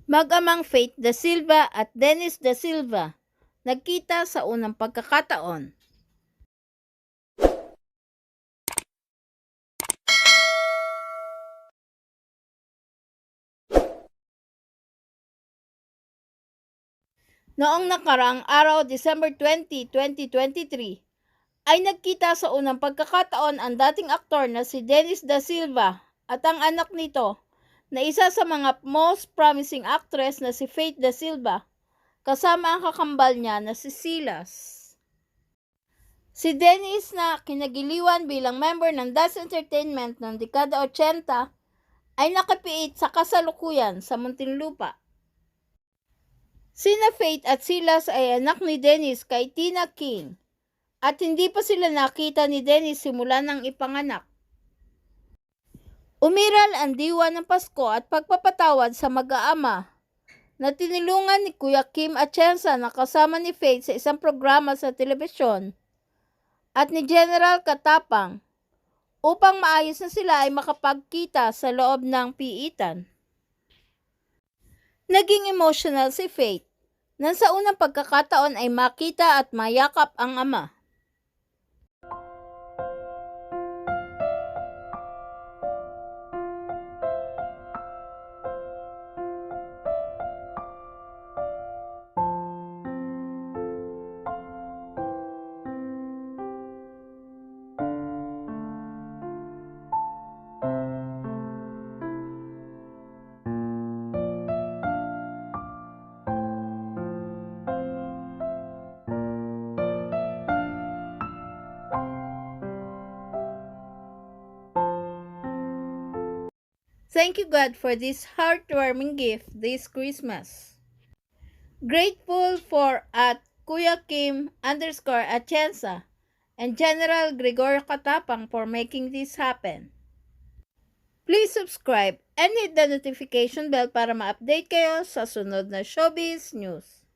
Mag-amang Faith Da Silva at Dennis Da Silva nagkita sa unang pagkakataon. Noong nakaraang araw, December 20, 2023, ay nagkita sa unang pagkakataon ang dating aktor na si Dennis Da Silva at ang anak nito na isa sa mga most promising actress na si Faith Da Silva kasama ang kakambal niya na si Silas. Si Dennis na kinagiliwan bilang member ng Das Entertainment noong dekada 80 ay nakapiit sa kasalukuyan sa Muntinlupa. Sina Faith at Silas ay anak ni Dennis kay Tina King at hindi pa sila nakita ni Dennis simula ng ipanganak. Umiral ang diwa ng Pasko at pagpapatawad sa mag-aama na tinulungan ni Kuya Kim Atienza na kasama ni Faith sa isang programa sa telebisyon at ni General Katapang upang maayos na sila ay makapagkita sa loob ng piitan. Naging emotional si Faith nang sa unang pagkakataon ay makita at mayakap ang ama. Thank you God for this heartwarming gift this Christmas. Grateful for at Kuya Kim _Atienza and General Gregorio Katapang for making this happen. Please subscribe and hit the notification bell para ma-update kayo sa sunod na showbiz news.